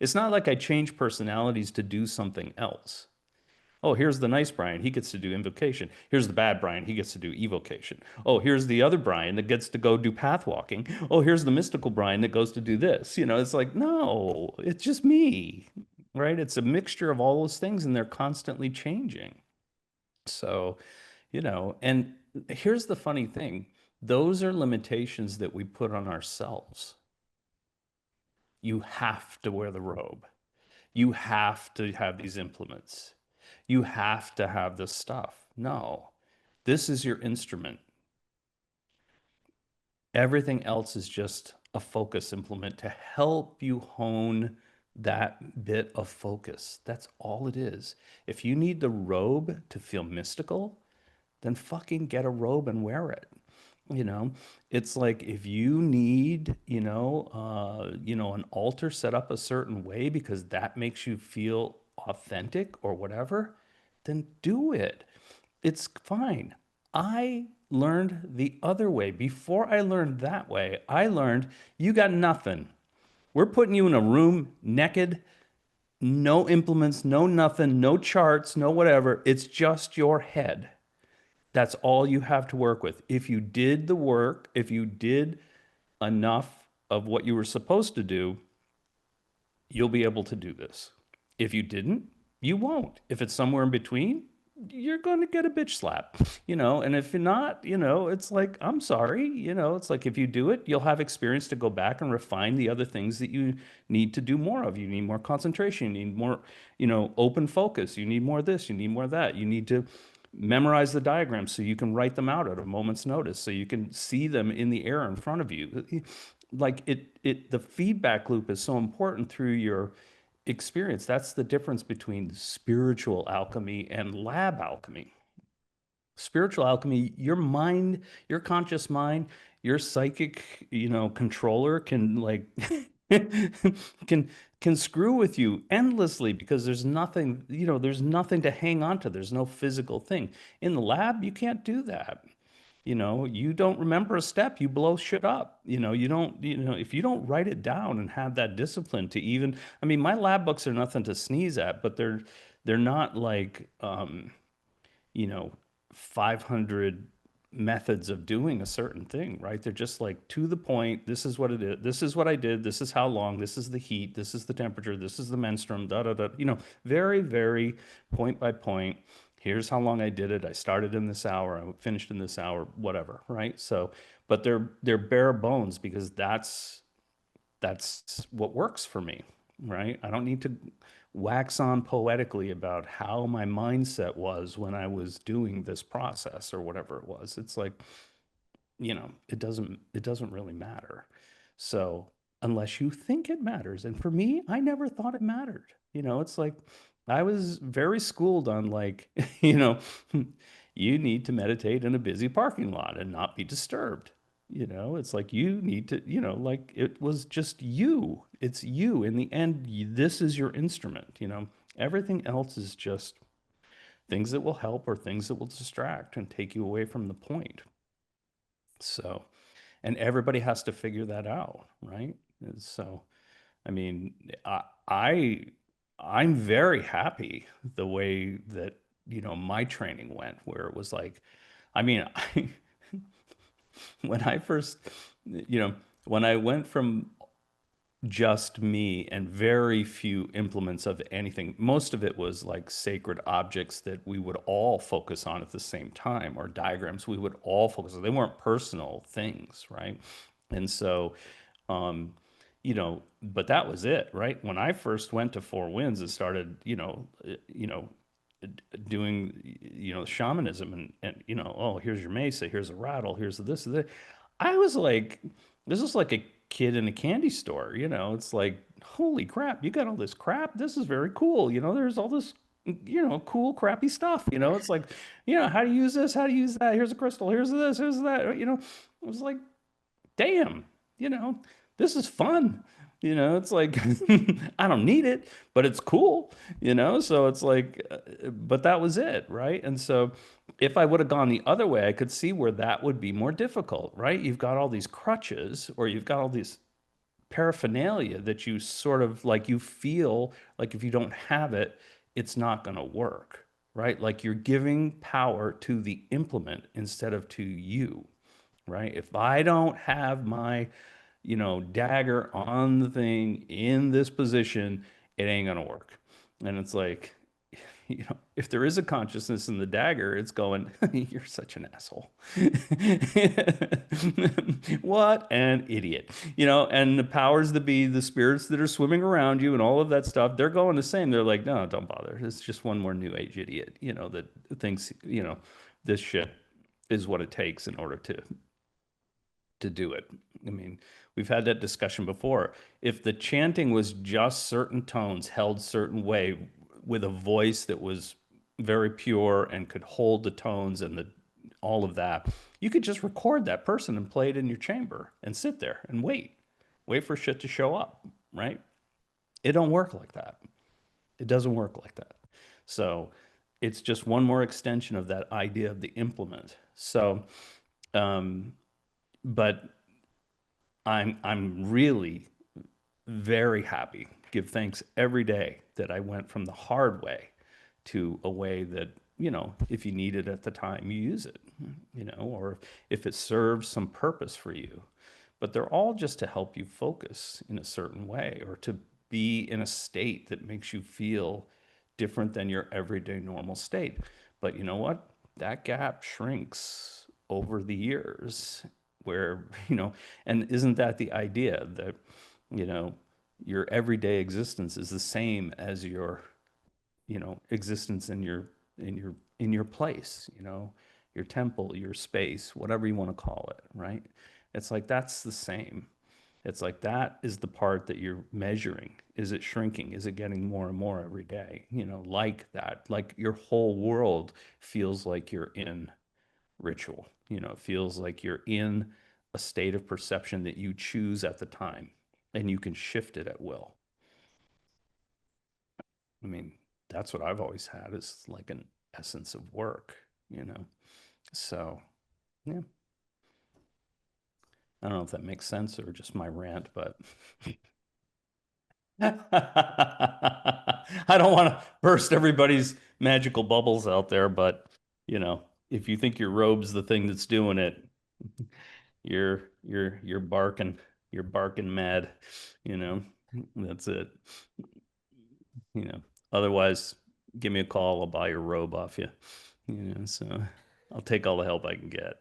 It's not like I change personalities to do something else. Oh, here's the nice Brian. He gets to do invocation. Here's the bad Brian. He gets to do evocation. Oh, here's the other Brian that gets to go do path walking. Oh, here's the mystical Brian that goes to do this. It's like, no, it's just me, right? It's a mixture of all those things and they're constantly changing. So, and here's the funny thing. Those are limitations that we put on ourselves. You have to wear the robe. You have to have these implements. You have to have this stuff. No, this is your instrument. Everything else is just a focus implement to help you hone that bit of focus. That's all it is. If you need the robe to feel mystical, then fucking get a robe and wear it. You know, it's like if you need, an altar set up a certain way because that makes you feel authentic or whatever, then do it. It's fine. I learned the other way. Before I learned that way, I learned you got nothing. We're putting you in a room naked, no implements, no nothing, no charts, no whatever. It's just your head. That's all you have to work with. If you did the work, if you did enough of what you were supposed to do, you'll be able to do this. If you didn't, you won't. If it's somewhere in between, you're going to get a bitch slap, and if you're not, it's like, I'm sorry, it's like if you do it, you'll have experience to go back and refine the other things that you need to do more of. You need more concentration, you need more, open focus, you need more of this, you need more of that. You need to memorize the diagrams so you can write them out at a moment's notice, so you can see them in the air in front of you. Like the feedback loop is so important through your experience. That's the difference between spiritual alchemy and lab alchemy. Spiritual alchemy, your mind, your conscious mind, your psychic, controller can like can can screw with you endlessly because there's nothing to hang on to. There's no physical thing. In the lab, you can't do that. You don't remember a step, you blow shit up. You don't, if you don't write it down and have that discipline to even, I mean, my lab books are nothing to sneeze at, but they're not like, you know, 500 methods of doing a certain thing, right? They're just like to the point. This is what it is. This is what I did. This is how long. This is the heat. This is the temperature. This is the menstruum. Da da da. Very, very point by point. Here's how long I did it. I started in this hour. I finished in this hour. Whatever, right? So, but they're bare bones because that's what works for me, right? I don't need to wax on poetically about how my mindset was when I was doing this process or whatever it was. It's like, it doesn't really matter. So, unless you think it matters. And for me, I never thought it mattered. It's like I was very schooled on like, you know, you need to meditate in a busy parking lot and not be disturbed. It's like you need to, like it was just you. It's you. In the end, this is your instrument. Everything else is just things that will help or things that will distract and take you away from the point. So, and everybody has to figure that out, right? And so, I mean, I I'm very happy the way that, my training went, where it was like, I mean, when I first, you know, when I went from just me and very few implements of anything, most of it was like sacred objects that we would all focus on at the same time, or diagrams we would all focus on. They weren't personal things, right? And so, um, but that was it, right? When I first went to Four Winds and started, doing, shamanism and, oh, here's your mesa, here's a rattle, here's this, and that. I was like, this is like a kid in a candy store, it's like, holy crap, you got all this crap. This is very cool. There's all this, cool, crappy stuff. It's like, how to use this, how to use that. Here's a crystal, here's this, here's that. It was like, damn, you know, this is fun. It's like I don't need it, but it's cool, So it's like, but that was it, right? And so if I would have gone the other way, I could see where that would be more difficult, right? You've got all these crutches, or you've got all these paraphernalia that you sort of like you feel like if you don't have it, it's not going to work, right? Like you're giving power to the implement instead of to you, right? If I don't have my, dagger on the thing in this position, it ain't gonna work. And it's like, if there is a consciousness in the dagger, it's going, you're such an asshole. What an idiot. And the powers that be, the spirits that are swimming around you and all of that stuff, they're going the same. They're like, no, don't bother. It's just one more new age idiot, that thinks, this shit is what it takes in order to do it. I mean, we've had that discussion before. If the chanting was just certain tones held certain way with a voice that was very pure and could hold the tones and the all of that, you could just record that person and play it in your chamber and sit there and wait for shit to show up, right? It don't work like that. It doesn't work like that. So it's just one more extension of that idea of the implement. So, um, but I'm really very happy, give thanks every day that I went from the hard way to a way that, if you need it at the time, you use it, or if it serves some purpose for you. But they're all just to help you focus in a certain way or to be in a state that makes you feel different than your everyday normal state. But you know what? That gap shrinks over the years where, and isn't that the idea that, you know, your everyday existence is the same as your, existence in your place, your temple, your space, whatever you want to call it, right? It's like that's the same. It's like that is the part that you're measuring. Is it shrinking? Is it getting more and more every day? Like that. Like your whole world feels like you're in ritual. It feels like you're in a state of perception that you choose at the time and you can shift it at will. I mean, that's what I've always had is like an essence of work, you know? So, yeah, I don't know if that makes sense or just my rant, but I don't want to burst everybody's magical bubbles out there, but if you think your robe's the thing that's doing it, you're barking, you're barking mad, you know. That's it. You know. Otherwise, give me a call, I'll buy your robe off you. So I'll take all the help I can get.